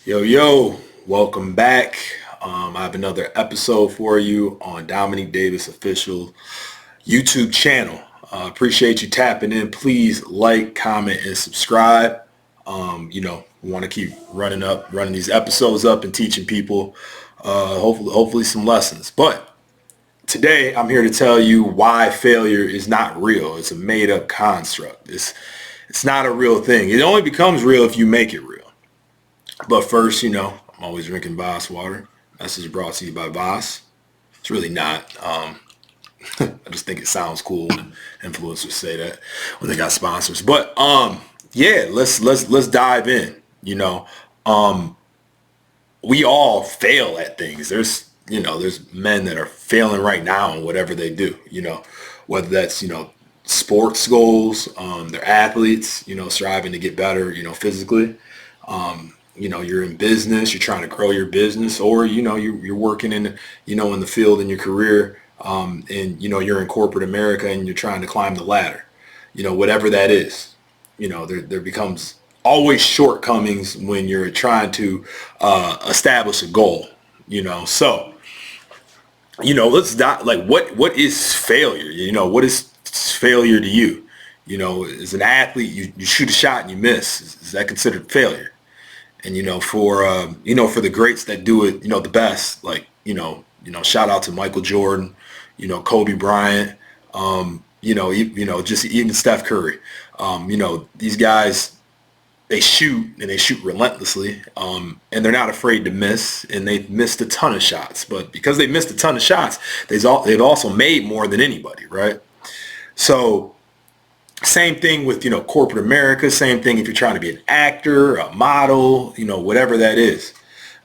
Yo, welcome back. I have another episode for you on Dominic Davis Official YouTube channel. Appreciate you tapping in. Please like, comment, and subscribe. We want to keep running these episodes up and teaching people, hopefully some lessons. But today I'm here to tell you why failure is not real. It's a made up construct. It's not a real thing. It only becomes real if you make it real. But first, I'm always drinking Voss water. Message brought to you by Voss. It's really not. I just think it sounds cool when influencers say that when they got sponsors. But yeah, let's dive in. We all fail at things. There's men that are failing right now in whatever they do. Whether that's sports goals, they're athletes. Striving to get better. Physically. You're in business, you're trying to grow your business, or, you're working in the field in your career, and, you're in corporate America and you're trying to climb the ladder, whatever that is, there becomes always shortcomings when you're trying to establish a goal, so, what is failure? What is failure to you? As an athlete, you shoot a shot and you miss. Is that considered failure? And for the greats that do it, the best, shout out to Michael Jordan, Kobe Bryant, just even Steph Curry. These guys, they shoot and they shoot relentlessly, and they're not afraid to miss, and they've missed a ton of shots. But because they missed a ton of shots, they've also made more than anybody, right? So same thing with, corporate America. Same thing if you're trying to be an actor, a model, whatever that is.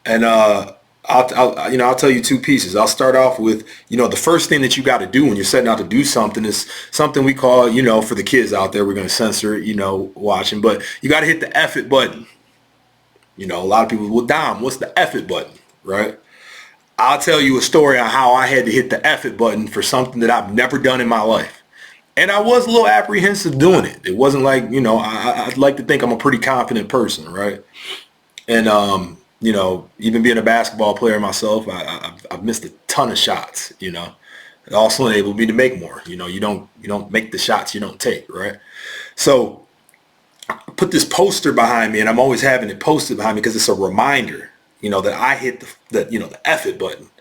And I'll tell you two pieces. I'll start off with, the first thing that you got to do when you're setting out to do something is something we call, for the kids out there, we're going to censor it, watching, but you got to hit the F it button. A lot of people, well, Dom, what's the F it button, right? I'll tell you a story on how I had to hit the F it button for something that I've never done in my life. And I was a little apprehensive doing it. It wasn't like, I'd like to think I'm a pretty confident person, right? And, even being a basketball player myself, I've missed a ton of shots, It also enabled me to make more. You don't make the shots you don't take, right? So I put this poster behind me, and I'm always having it posted behind me because it's a reminder, that I hit the F it button,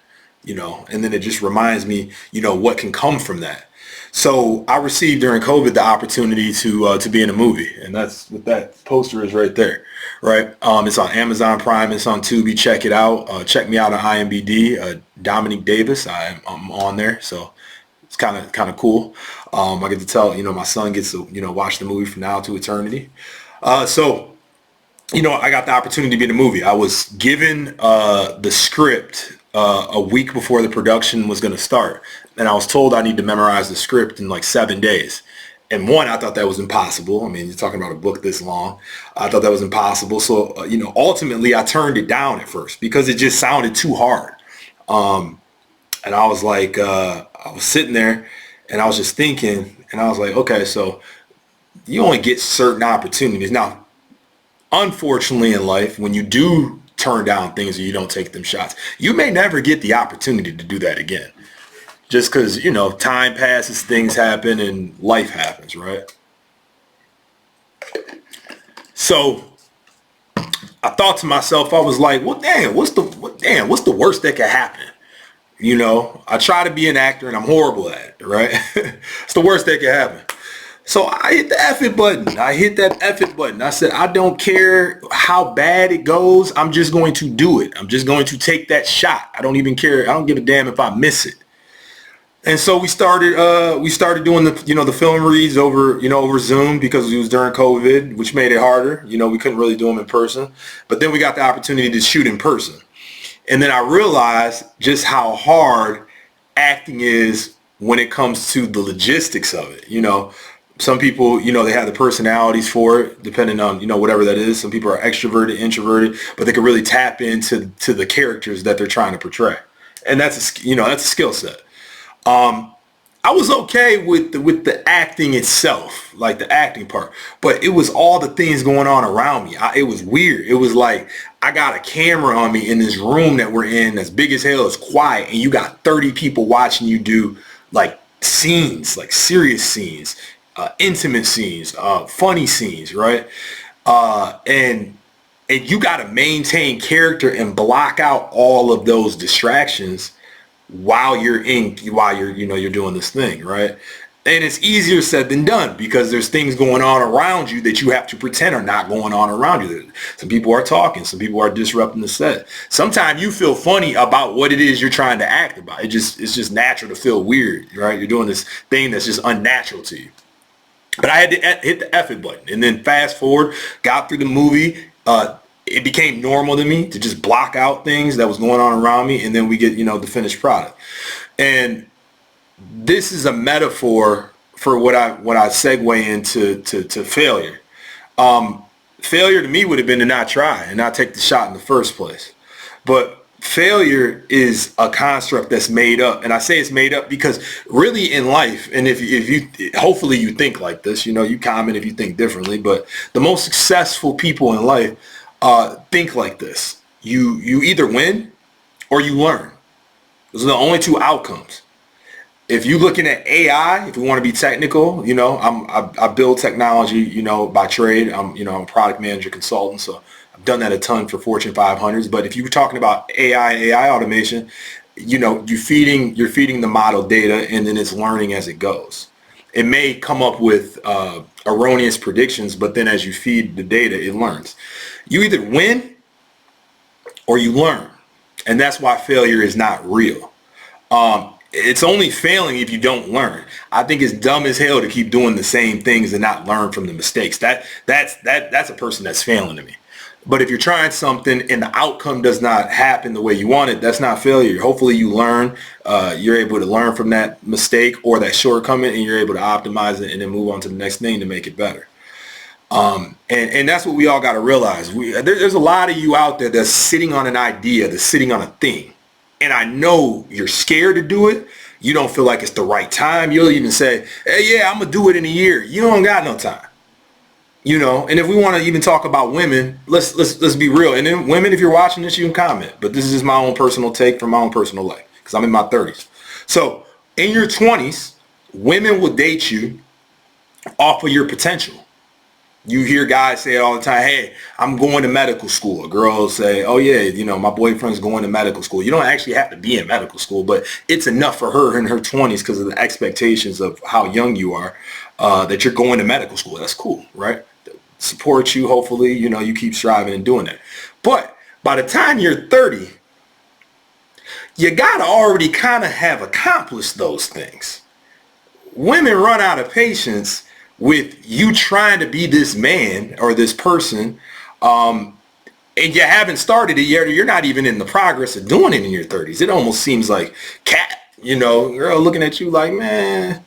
and then it just reminds me, what can come from that. So I received during COVID the opportunity to be in a movie, and that's what that poster is right there, right? It's on Amazon Prime, it's on Tubi. Check it out. Check me out on IMDb, Dominic Davis. I'm on there, so it's kind of cool. I get to tell my son gets to watch the movie from now to eternity. So I got the opportunity to be in the movie. I was given the script a week before the production was going to start. And I was told I need to memorize the script in like 7 days. And one, I thought that was impossible. I mean, you're talking about a book this long. I thought that was impossible. So, ultimately I turned it down at first because it just sounded too hard. And I was like, I was sitting there and I was just thinking, and I was like, okay, so you only get certain opportunities. Now, unfortunately in life, when you do turn down things or you don't take them shots, you may never get the opportunity to do that again. Just because, time passes, things happen, and life happens, right? So I thought to myself, I was like, well, what's the worst that could happen? I try to be an actor and I'm horrible at it, right? It's the worst that could happen. So I hit the F it button. I hit that F it button. I said, I don't care how bad it goes. I'm just going to do it. I'm just going to take that shot. I don't even care. I don't give a damn if I miss it. And so we started doing the film reads over Zoom because it was during COVID, which made it harder. We couldn't really do them in person. But then we got the opportunity to shoot in person. And then I realized just how hard acting is when it comes to the logistics of it. Some people, they have the personalities for it, depending on, whatever that is. Some people are extroverted, introverted, but they can really tap into the characters that they're trying to portray. And that's a skill set. I was okay with the acting itself, like the acting part, but it was all the things going on around me. It was weird. It was like I got a camera on me in this room that we're in that's big as hell, it's quiet, and you got 30 people watching you do like scenes, like serious scenes, intimate scenes, funny scenes, right? And you got to maintain character and block out all of those distractions while you're doing this thing, right? And it's easier said than done because there's things going on around you that you have to pretend are not going on around you. Some people are talking, some people are disrupting the set. Sometimes you feel funny about what it is you're trying to act about. It's just natural to feel weird, right? You're doing this thing that's just unnatural to you. But I had to hit the F it button and then fast forward, got through the movie. It became normal to me to just block out things that was going on around me, and then we get, the finished product. And this is a metaphor for what I segue into to failure. Failure to me would have been to not try and not take the shot in the first place. But failure is a construct that's made up, and I say it's made up because really in life, and if you hopefully you think like this, you comment if you think differently, but the most successful people in life think like this. You either win or you learn. Those are the only two outcomes. If you're looking at AI, if we want to be technical, I build technology, by trade. I'm a product manager consultant, so I've done that a ton for Fortune 500s. But if you were talking about AI automation, you're feeding the model data, and then it's learning as it goes. It may come up with erroneous predictions, but then as you feed the data, it learns. You either win or you learn, and that's why failure is not real. It's only failing if you don't learn. I think it's dumb as hell to keep doing the same things and not learn from the mistakes. That's a person that's failing to me. But if you're trying something and the outcome does not happen the way you want it, that's not failure. Hopefully you learn, you're able to learn from that mistake or that shortcoming, and you're able to optimize it and then move on to the next thing to make it better. And that's what we all got to realize. There's a lot of you out there that's sitting on an idea, that's sitting on a thing. And I know you're scared to do it. You don't feel like it's the right time. You'll even say, hey, yeah, I'm going to do it in a year. You don't got no time. And if we want to even talk about women, let's be real. And then women, if you're watching this, you can comment. But this is just my own personal take from my own personal life because I'm in my 30s. So in your 20s, women will date you off of your potential. You hear guys say it all the time, hey, I'm going to medical school. Girls say, oh yeah, my boyfriend's going to medical school. You don't actually have to be in medical school, but it's enough for her in her 20s because of the expectations of how young you are, that you're going to medical school. That's cool, right? Support you, hopefully, you keep striving and doing that. But by the time you're 30, you got to already kind of have accomplished those things. Women run out of patience with you trying to be this man or this person, and you haven't started it yet, or you're not even in the progress of doing it in your 30s. It almost seems like cat, girl looking at you like, man,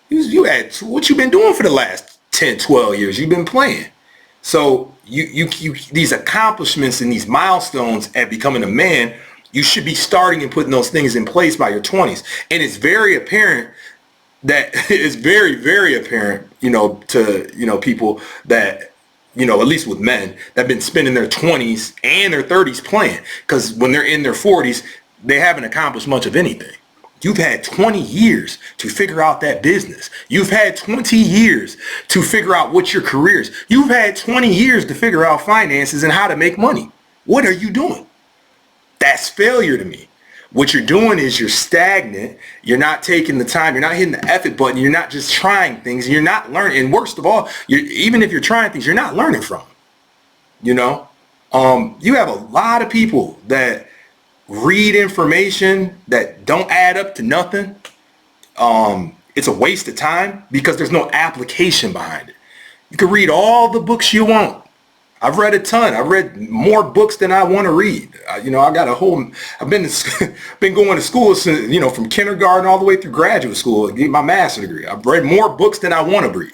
you had what you been doing for the last 10, 12 years. You've been playing. So you these accomplishments and these milestones at becoming a man, you should be starting and putting those things in place by your 20s. And it's very apparent that is very, very apparent, to, people that, at least with men that have been spending their 20s and their 30s playing, because when they're in their 40s, they haven't accomplished much of anything. You've had 20 years to figure out that business. You've had 20 years to figure out what your career is. You've had 20 years to figure out finances and how to make money. What are you doing? That's failure to me. What you're doing is you're stagnant. You're not taking the time. You're not hitting the effort button. You're not just trying things. You're not learning. And worst of all, even if you're trying things, you're not learning from them. You have a lot of people that read information that don't add up to nothing. It's a waste of time because there's no application behind it. You can read all the books you want. I've read a ton. I've read more books than I want to read. I've been going to school since, from kindergarten all the way through graduate school to get my master's degree. I've read more books than I want to read,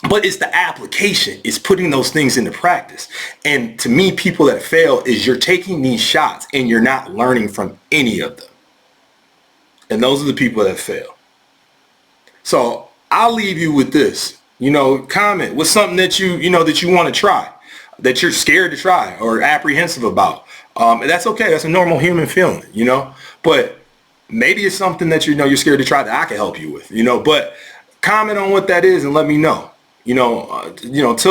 but it's the application. It's putting those things into practice. And to me, people that fail is you're taking these shots and you're not learning from any of them. And those are the people that fail. So I'll leave you with this. Comment. What's something that you want to try? that you're scared to try or apprehensive about. And that's okay. That's a normal human feeling, you know. But maybe it's something that you're scared to try that I can help you with, you know. But comment on what that is and let me know. Till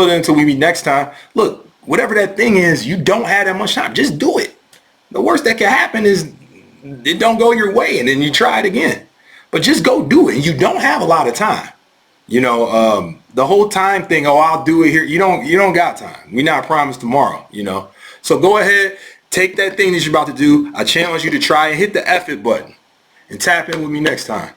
then, until we meet next time. Look, whatever that thing is, you don't have that much time. Just do it. The worst that can happen is it don't go your way, and then you try it again. But just go do it. And you don't have a lot of time. The whole time thing, oh, I'll do it here. You don't got time. We're not promised tomorrow, So go ahead, take that thing that you're about to do. I challenge you to try and hit the F it button and tap in with me next time.